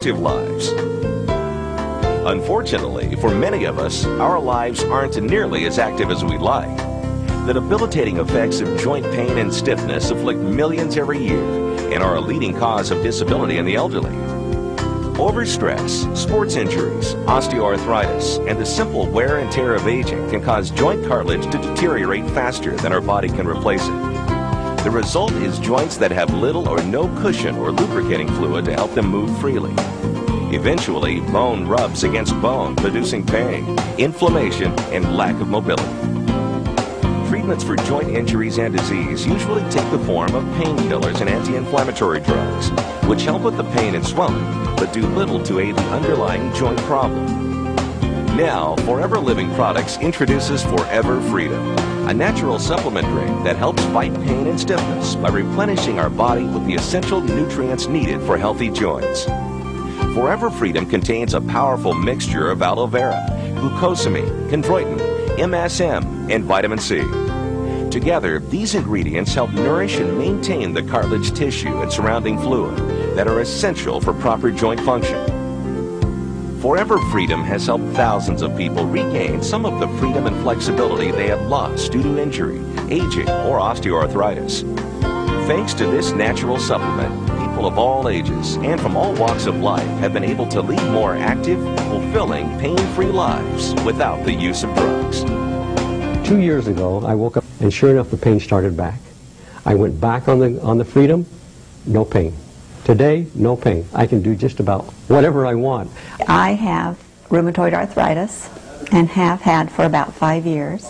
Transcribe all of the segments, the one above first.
active lives. Unfortunately, for many of us, our lives aren't nearly as active as we'd like. The debilitating effects of joint pain and stiffness afflict millions every year and are a leading cause of disability in the elderly. Overstress, sports injuries, osteoarthritis, and the simple wear and tear of aging can cause joint cartilage to deteriorate faster than our body can replace it. The result is joints that have little or no cushion or lubricating fluid to help them move freely. Eventually, bone rubs against bone, producing pain, inflammation, and lack of mobility. Treatments for joint injuries and disease usually take the form of painkillers and anti-inflammatory drugs, which help with the pain and swelling, but do little to aid the underlying joint problem. Now, Forever Living Products introduces Forever Freedom, a natural supplement drink that helps fight pain and stiffness by replenishing our body with the essential nutrients needed for healthy joints. Forever Freedom contains a powerful mixture of aloe vera, glucosamine, chondroitin, MSM, and vitamin C. Together, these ingredients help nourish and maintain the cartilage tissue and surrounding fluid that are essential for proper joint function. Forever Freedom has helped thousands of people regain some of the freedom and flexibility they had lost due to injury, aging, or osteoarthritis. Thanks to this natural supplement, people of all ages and from all walks of life have been able to lead more active, fulfilling, pain-free lives without the use of drugs. 2 years ago, I woke up and sure enough, the pain started back. I went back on the Freedom, no pain. Today, no pain. I can do just about whatever I want. I have rheumatoid arthritis and have had for about 5 years.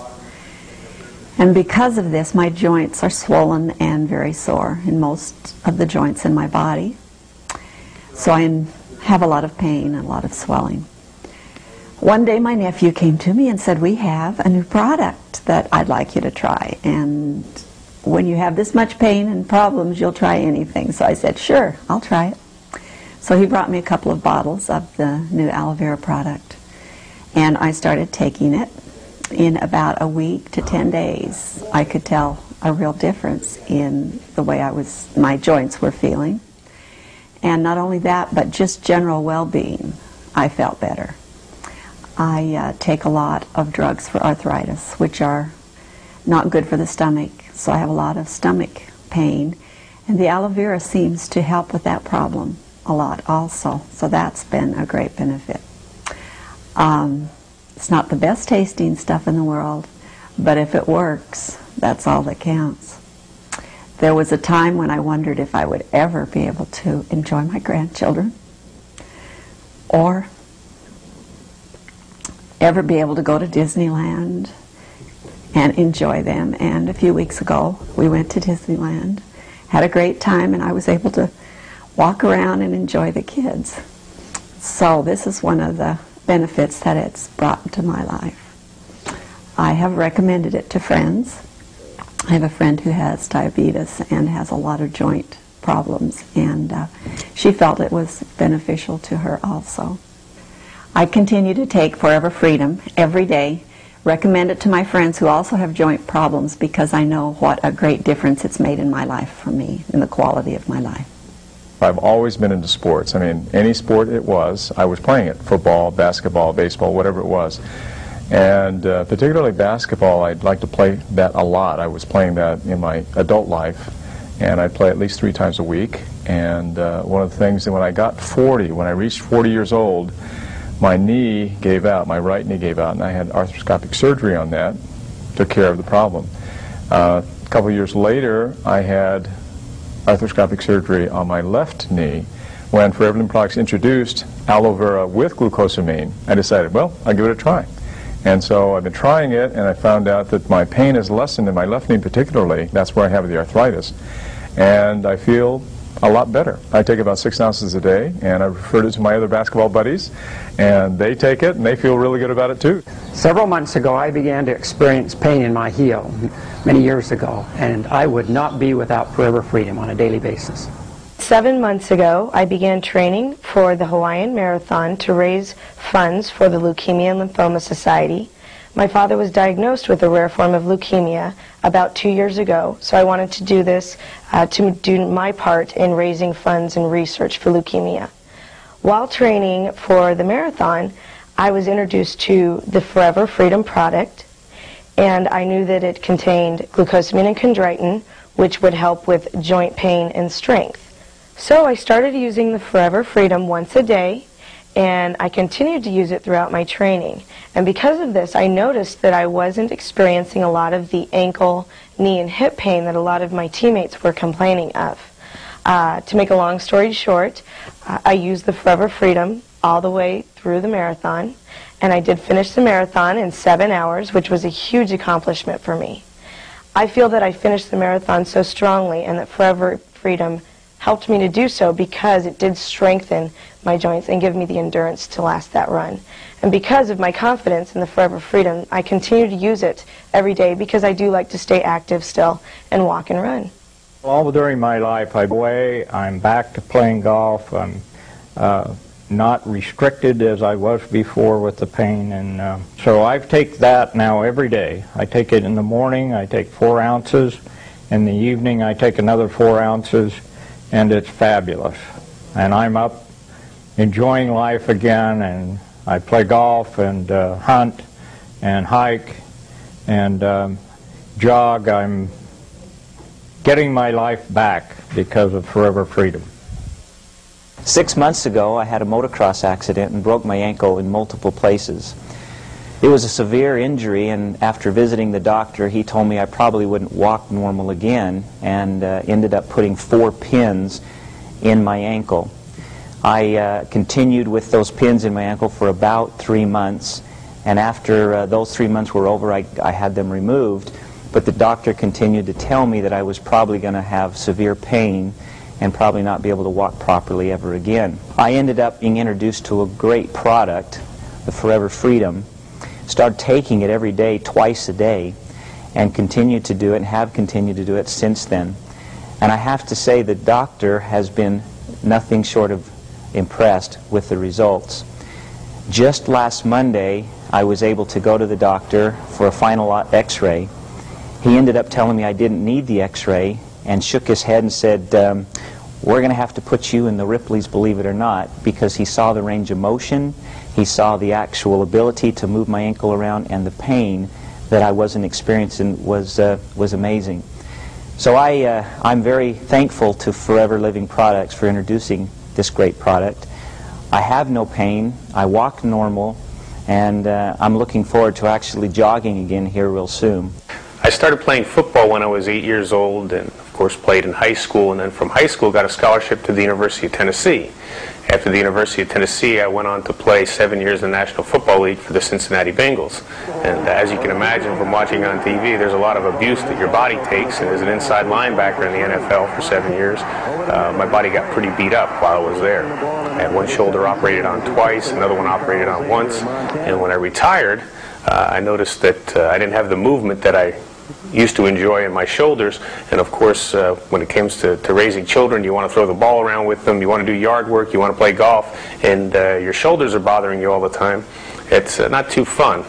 And because of this, my joints are swollen and very sore in most of the joints in my body. So I have a lot of pain and a lot of swelling. One day my nephew came to me and said, "We have a new product that I'd like you to try. And when you have this much pain and problems, you'll try anything." So I said, "Sure, I'll try it." So he brought me a couple of bottles of the new aloe vera product. And I started taking it. In about a week to 10 days, I could tell a real difference in the way my joints were feeling. And not only that, but just general well-being. I felt better. I take a lot of drugs for arthritis, which are not good for the stomach, so I have a lot of stomach pain. And the aloe vera seems to help with that problem a lot also, so that's been a great benefit. It's not the best tasting stuff in the world, but if it works, that's all that counts. There was a time when I wondered if I would ever be able to enjoy my grandchildren or ever be able to go to Disneyland and enjoy them. And a few weeks ago, we went to Disneyland, had a great time, and I was able to walk around and enjoy the kids. So this is one of the benefits that it's brought into my life. I have recommended it to friends. I have a friend who has diabetes and has a lot of joint problems, and she felt it was beneficial to her also. I continue to take Forever Freedom every day, recommend it to my friends who also have joint problems because I know what a great difference it's made in my life for me, in the quality of my life. I've always been into sports. I mean, any sport it was, I was playing it. Football, basketball, baseball, whatever it was. And particularly basketball, I'd like to play that a lot. I was playing that in my adult life, and I'd play at least 3 times a week. And one of the things that when I got 40, when I reached 40 years old, my knee gave out, my right knee gave out, and I had arthroscopic surgery on that, took care of the problem. A couple years later, I had arthroscopic surgery on my left knee. When Forever Living Products introduced aloe vera with glucosamine, I decided, well, I'll give it a try. And so I've been trying it, and I found out that my pain is lessened in my left knee particularly. That's where I have the arthritis. And I feel a lot better. I take about 6 ounces a day, and I've referred it to my other basketball buddies, and they take it, and they feel really good about it too. Several months ago, I began to experience pain in my heel, many years ago, and I would not be without Forever Freedom on a daily basis. 7 months ago, I began training for the Hawaiian Marathon to raise funds for the Leukemia and Lymphoma Society. My father was diagnosed with a rare form of leukemia about 2 years ago, so I wanted to do this to do my part in raising funds and research for leukemia. While training for the marathon, I was introduced to the Forever Freedom product, and I knew that it contained glucosamine and chondroitin, which would help with joint pain and strength. So I started using the Forever Freedom once a day, and I continued to use it throughout my training. And because of this, I noticed that I wasn't experiencing a lot of the ankle, knee, and hip pain that a lot of my teammates were complaining of. To make a long story short, I used the Forever Freedom all the way through the marathon, and I did finish the marathon in 7 hours, which was a huge accomplishment for me. I feel that I finished the marathon so strongly, and that Forever Freedom helped me to do so because it did strengthen my joints and give me the endurance to last that run. And because of my confidence in the Forever Freedom, I continue to use it every day because I do like to stay active still and walk and run. All during my life, I'm back to playing golf. I'm not restricted as I was before with the pain, and so I take that now every day. I take it in the morning, I take 4 ounces. In the evening, I take another 4 ounces, and it's fabulous. And I'm up enjoying life again, and I play golf and hunt and hike and jog. I'm getting my life back because of Forever Freedom. 6 months ago, I had a motocross accident and broke my ankle in multiple places. It was a severe injury, and after visiting the doctor, he told me I probably wouldn't walk normal again, and ended up putting 4 pins in my ankle. I continued with those pins in my ankle for about 3 months, and after those 3 months were over, I had them removed, but the doctor continued to tell me that I was probably going to have severe pain and probably not be able to walk properly ever again. I ended up being introduced to a great product, the Forever Freedom, started taking it every day, twice a day, and continued to do it and have continued to do it since then. And I have to say the doctor has been nothing short of impressed with the results. Just last Monday, I was able to go to the doctor for a final x-ray. He ended up telling me I didn't need the x-ray and shook his head and said, we're going to have to put you in the Ripley's, believe it or not, because he saw the range of motion, he saw the actual ability to move my ankle around, and the pain that I wasn't experiencing was amazing. So I'm very thankful to Forever Living Products for introducing this great product. I have no pain, I walk normal, and I'm looking forward to actually jogging again here real soon. I started playing football when I was 8 years old, and of course played in high school, and then from high school got a scholarship to the University of Tennessee. After the University of Tennessee, I went on to play 7 years in the National Football League for the Cincinnati Bengals. And as you can imagine from watching on TV, there's a lot of abuse that your body takes, and as an inside linebacker in the NFL for 7 years, my body got pretty beat up while I was there. I had one shoulder operated on twice, another one operated on once, and when I retired, I noticed that I didn't have the movement that I used to enjoy in my shoulders, and of course when it comes to raising children, you want to throw the ball around with them, you want to do yard work, you want to play golf, and your shoulders are bothering you all the time. It's not too fun.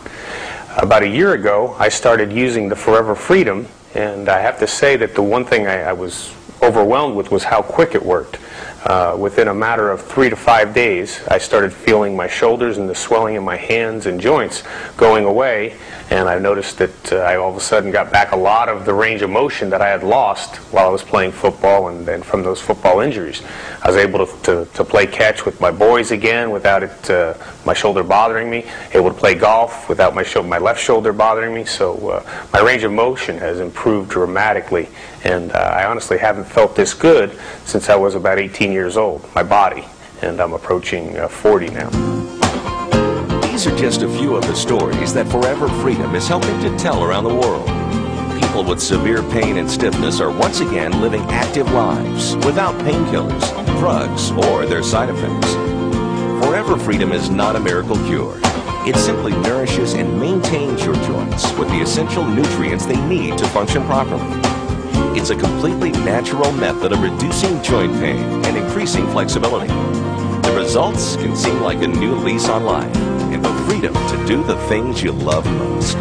About a year ago, I started using the Forever Freedom, and I have to say that the one thing I was overwhelmed with was how quick it worked. Within a matter of 3 to 5 days, I started feeling my shoulders and the swelling in my hands and joints going away, and I noticed that I all of a sudden got back a lot of the range of motion that I had lost while I was playing football and from those football injuries. I was able to play catch with my boys again without my shoulder bothering me, able to play golf without my left shoulder bothering me, so my range of motion has improved dramatically, and I honestly haven't felt this good since I was about 18 years old, my body, and I'm approaching 40 now. These are just a few of the stories that Forever Freedom is helping to tell around the world. People with severe pain and stiffness are once again living active lives without painkillers, drugs, or their side effects. Forever Freedom is not a miracle cure. It simply nourishes and maintains your joints with the essential nutrients they need to function properly. It's a completely natural method of reducing joint pain and increasing flexibility. The results can seem like a new lease on life and the freedom to do the things you love most.